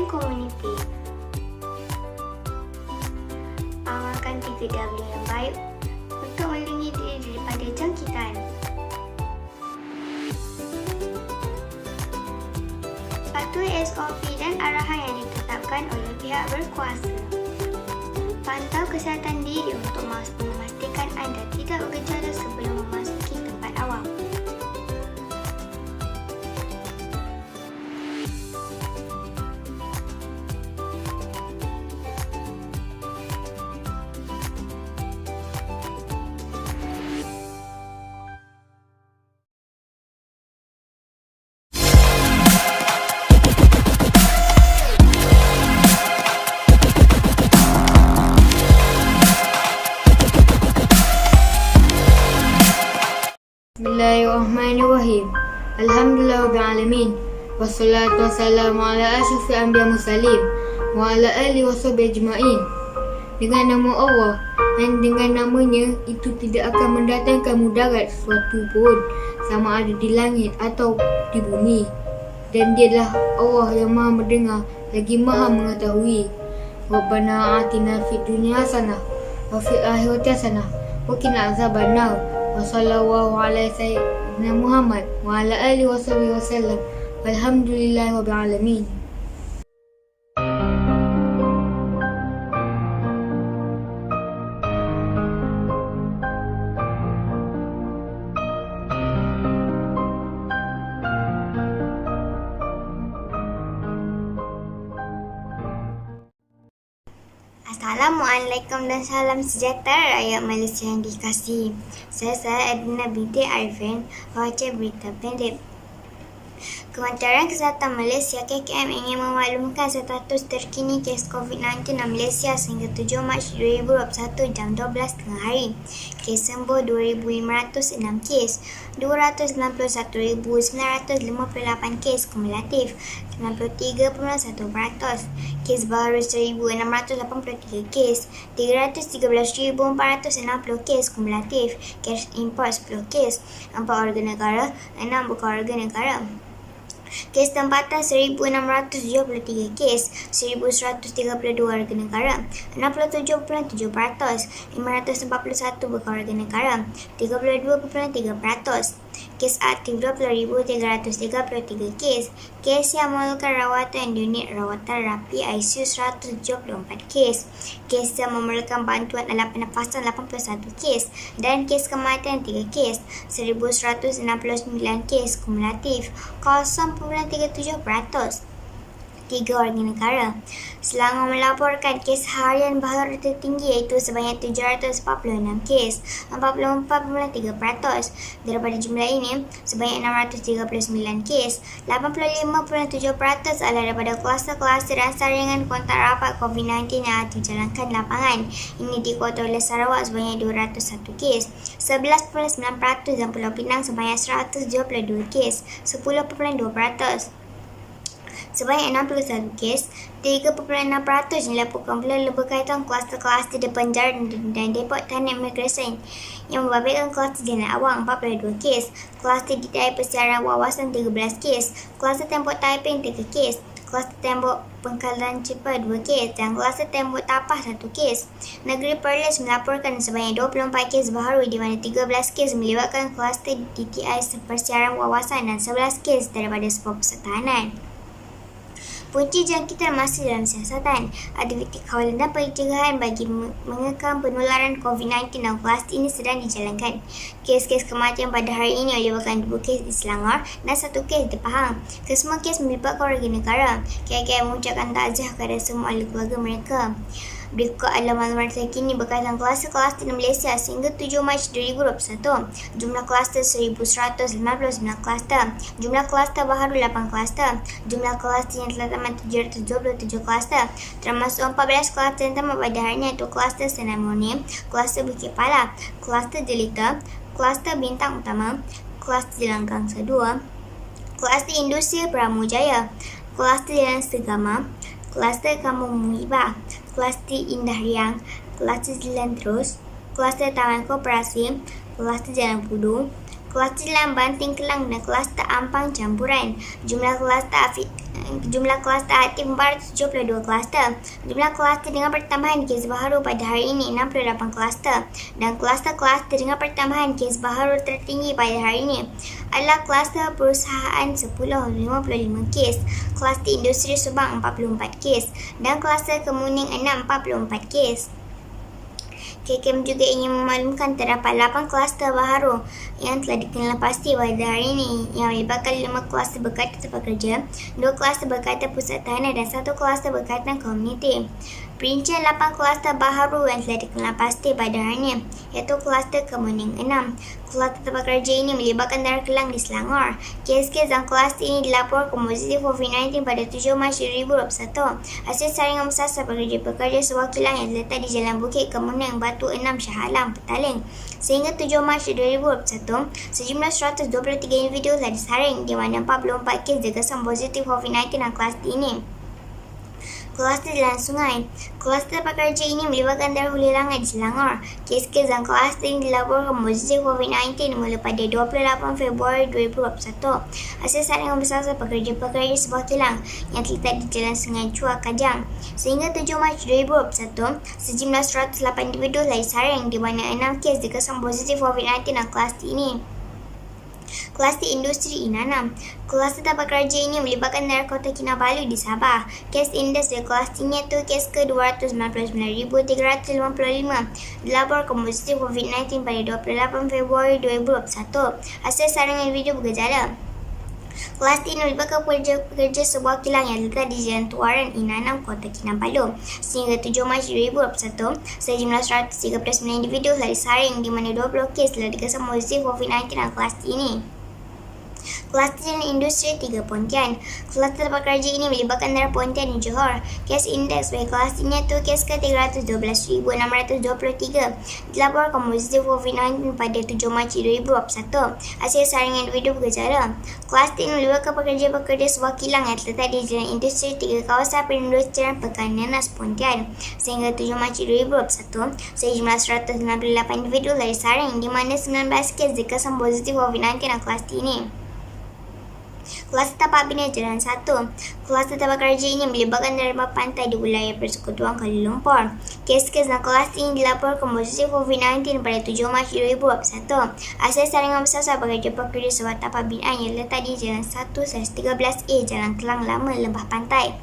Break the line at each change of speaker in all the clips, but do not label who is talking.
dan komuniti. Amalkan 3W yang baik untuk melindungi diri daripada jangkitan. Patuhi SOP dan arahan yang ditetapkan oleh pihak berkuasa. Pantau kesihatan diri untuk memastikan anda tidak bergejala sebelum memasuki tempat awam.
Bismillahirrahmanirrahim. Alhamdulillahirrahmanirrahim. Wassalatu wassalamu ala asyrafil anbiya mursalin wa ala alihi washabihi ajma'in. Dengan nama Allah dan dengan namanya itu tidak akan mendatangkan mudarat sesuatu pun, sama ada di langit atau di bumi. Dan dialah Allah yang maha mendengar lagi maha mengetahui. Rabbana atina fid dunya hasanah wa fil akhirati hasanah wa qina azabannar. Wa sallallahu ala sayyidina Muhammad wa ala alihi washabihi wasallam. Walhamdulillahi rabbil alamin.
Assalamualaikum dan salam sejahtera rakyat Malaysia yang dikasihi. Saya Adina binti Arifin, baca berita pendek. Kementerian Kesihatan Malaysia KKM ingin memaklumkan status terkini kes COVID-19 di Malaysia sehingga 7 Mac 2021 jam 12 tengah hari. Kes sembuh 2,506 kes, 291,958 kes kumulatif, 93.1%. Kes baru 1,683 kes, 313,460 kes kumulatif. Kes import 10 kes, 4 warga negara, 6 bukan warga negara. Kes tempatan 1,673 kes, 1,132 warga negara, 67.7%, 541 bukan warga negara, 32.3%. Kes aktif 20,333 kes. Kes yang memerlukan rawatan di unit rawatan rapi ICU 174 kes. Kes yang memerlukan bantuan alat pernafasan 81 kes. Dan kes kematian 3 kes. 1,169 kes kumulatif, 0.37%. 3 warga negara. Selangor melaporkan kes harian baru tertinggi iaitu sebanyak 746 kes, 44.3%. Daripada jumlah ini, sebanyak 639 kes, 85.7% adalah daripada kluster-kluster dan saringan kontak rapat COVID-19 yang dijalankan di lapangan. Ini dikuatai oleh Sarawak sebanyak 201 kes, 11.9% dan Pulau Pinang sebanyak 172 kes, 10.2%. Sebanyak 61 kes, 3.6% dilaporkan pula berkaitan kluster-kluster di penjara dan depot tahanan imigresen yang membabitkan kluster Jalan Awang 42 kes, kluster DTI Persiaran Wawasan 13 kes, kluster tembok Taiping 3 kes, kluster tembok Pengkalan Cepa 2 kes dan kluster tembok Tapah 1 kes. Negeri Perlis melaporkan sebanyak 24 kes baharu di mana 13 kes melibatkan kluster DTI Persiaran Wawasan dan 11 kes daripada sebuah pusat tahanan. Punca jangkitan masih dalam siasatan. Aktiviti kawalan dan pencegahan bagi mengekang penularan COVID-19 dan kluster ini sedang dijalankan. Kes-kes kematian pada hari ini melibatkan 2 kes di Selangor dan 1 kes di Pahang. Kesemua kes melibatkan warga negara. KKM mengucapkan takziah kepada semua ahli keluarga mereka. Berikut adalah maklumat terkini berkaitan kluster-kluster di Malaysia sehingga 7 Mac 2021. Jumlah kluster 1,199 kluster. Jumlah kluster baharu 8 kluster. Jumlah kluster yang telah tamat 727 kluster. Termasuk 14 kluster yang tamat pada hari ini iaitu kluster Senamoni, kluster Bukit Pala, kluster Jelita, kluster Bintang Utama, kluster Jalan Gangsa 2, kluster Industri Pramujaya, kluster Jalan Segama, kluster Kampung Muhibah, kluster Indah Riang, kluster Jalan Terus, kluster Taman Koperasi, kluster Jalan Pudu, Kluster Jalan Banting Kelang dan Kluster Ampang Campuran. Jumlah kluster aktif 472 kluster. Jumlah kluster dengan pertambahan kes baharu pada hari ini 68 kluster dan kluster-kluster dengan pertambahan kes baharu tertinggi pada hari ini adalah kluster perusahaan 10 55 kes, kluster industri Subang 44 kes dan kluster Kemuning 6 44 kes. KKM juga ingin memaklumkan terdapat 8 kluster baharu yang telah dikenal pasti pada hari ini yang melibatkan 5 kluster berkaitan pekerja, 2 kluster berkaitan pusat tahanan dan 1 kluster berkaitan komuniti. Perincian 8 kluster baharu yang telah dikenal pasti pada hari ini iaitu kluster Kemuning 6. Kluster pekerja ini melibatkan Darah Kelang di Selangor. Kes-kes dalam kluster ini dilaporkan positif COVID-19 pada 7 Mac 2021. Hasil saringan bersasar pekerja-pekerja sebuah kilang yang terletak di Jalan Bukit Kemuning, Batu 6, Shah Alam, Petaling. Sehingga 7 Mac 2021, sejumlah 123 individu telah disaring di mana 44 kes dikesan positif COVID-19 dalam kluster ini. Kluster Jalan Sungai. Kluster pekerja ini melibatkan Darul Hilangan di Selangor. Kes-kes dalam kluster ini dilaporkan positif COVID-19 mula pada 28 Februari 2021. Hasil saringan bersasar pekerja-pekerja sebuah kilang yang terletak di Jalan Sungai Chua, Kajang. Sehingga 7 Mac 2021, sejumlah 108 individu telah disaring di mana 6 kes dikesan positif COVID-19 dalam kluster ini. Kluster Industri Inanam. Kluster pekerja ini melibatkan daerah Kota Kinabalu di Sabah. Kes indeks dari klusternya itu kes ke-299,355 dilaporkan positif COVID-19 pada 28 Februari 2021. Hasil saringan individu bergejala. Kluster ini melibatkan pekerja sebuah kilang yang terletak di Jalan Tuaran, Inanam, Kota Kinabalu. Sehingga 7 Mac 2021, sejumlah 139 individu telah disaring di mana 20 kes telah dikesan positif COVID-19 dalam kluster ini. Kluster Industri 3 Pontian. Kluster pekerja ini melibatkan daerah Pontian di Johor. Kes indeks bagi klusternya itu kes ke-312,623 dilaporkan positif COVID-19 pada 7 Mac 2021. Hasil saringan individu bergejala. Kluster ini melibatkan pekerja-pekerja sebuah kilang yang terletak di Jalan Industri 3 Kawasan Perindustrian Pekan Nanas, Pontian. Sehingga 7 Mac 2021, sejumlah 168 individu telah disaring di mana 19 kes dikesan positif COVID-19 dalam kluster ini. Kluster Tapak Bina Jalan 1. Kluster pekerja ini melibatkan daerah pantai di wilayah Persekutuan Kuala Lumpur. Kes-kes dalam kluster ini dilaporkan positif COVID-19 pada 7 Mac 2021. Hasil saringan bersasar pekerja-pekerja sebuah tapak binaan yang letak di Jalan 1/13A Jalan Kelang Lama, Lembah Pantai.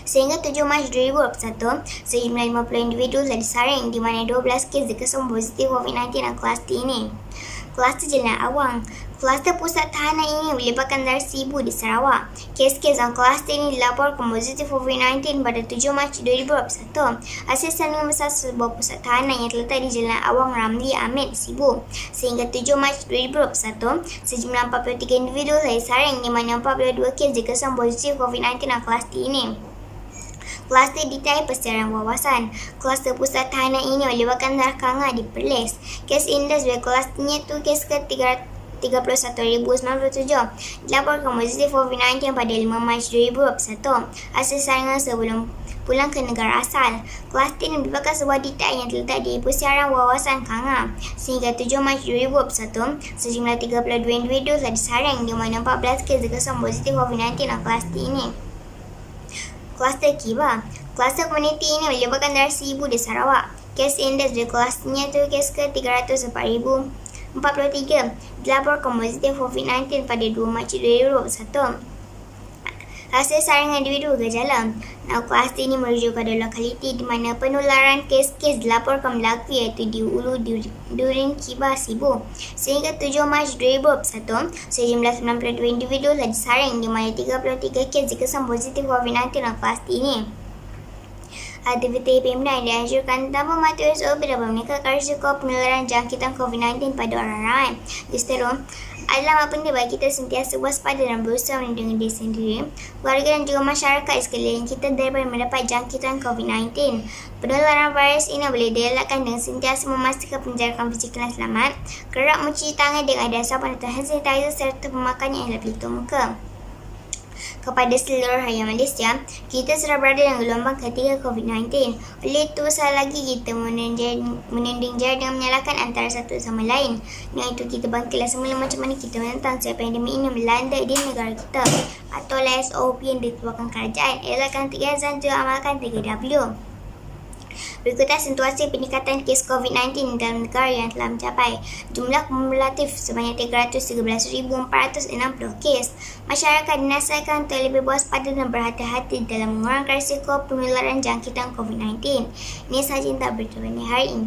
Sehingga 7 Mac 2021, sejumlah 50 individu telah disaring di mana 12 kes dikesan positif COVID-19 dalam kluster ini. Kluster Jalan Awang. Kluster pusat tahanan ini melibatkan daerah Sibu di Sarawak. Kes-kes dalam kluster ini dilaporkan positif COVID-19 pada 7 Mac 2021. Hasil saringan besar sebuah pusat tahanan yang terletak di Jalan Awang Ramli Ahmed, Sibu. Sehingga 7 Mac 2021, sejumlah 43 individu telah disaring di mana 42 kes dikesan positif COVID-19 dalam kluster ini. Kluster Detail Persiaran Wawasan. Kluster pusat tahanan ini melibatkan daerah Kanga di Perlis. Kes indeks bagi klusternya itu kes ke-31,097 dilaporkan positif COVID-19 pada 5 Mac 2021. Hasil saringan sebelum pulang ke negara asal. Kluster ini melibatkan sebuah detail yang terletak di Persiaran Wawasan Kanga. Sehingga 7 Mac 2021, sejumlah 32 individu telah disaring di mana 14 kes dikesan positif COVID-19 dalam kluster ini. Kluster Kiba. Kluster komuniti ini melibatkan daerah Sibu di Sarawak. Kes indeks dari klusternya itu kes ke-304,043 dilaporkan positif COVID-19 pada 2 Mac 2021. Hasil saringan individu bergejala. Kluster ini merujuk pada lokaliti di mana penularan kes-kes dilaporkan berlaku iaitu di Ulu Durin, Kiba, Sibu. Sehingga 7 Mac 2021, sejumlah 92 individu telah disaring di mana 33 kes dikesan positif COVID-19 dalam kluster ini. Aktiviti pimpinan dianjurkan tanpa mematuhi SOP dapat meningkatkan risiko penularan jangkitan COVID-19 pada orang ramai. Justeru, adalah penting bagi kita sentiasa waspada dan berusaha melindungi diri sendiri, keluarga dan juga masyarakat di sekeliling kita daripada mendapat jangkitan COVID-19. Penularan virus ini boleh dielakkan dengan sentiasa memastikan penjarakan fizikal yang selamat, kerap mencuci tangan dengan air dan sabun atau hand sanitizer serta pemakan yang lebih pelitup muka. kepada seluruh rakyat Malaysia, kita sudah berada dalam gelombang ketiga COVID-19. Oleh itu, sekali lagi kita menunding jari dengan menyalahkan antara satu sama lain. Dengan itu, kita bangkitlah semula macam mana kita menentang supaya pandemik ini melanda di negara kita. Patuhlah SOP yang dikeluarkan kerajaan, elakkan 3 juga amalkan 3W. Berikutan situasi peningkatan kes COVID-19 dalam negara yang telah mencapai jumlah kumulatif sebanyak 313,460 kes. Masyarakat dinasihatkan untuk lebih waspada dan berhati-hati dalam mengurangkan risiko penularan jangkitan COVID-19. Ini sahaja yang tak berita hari ini.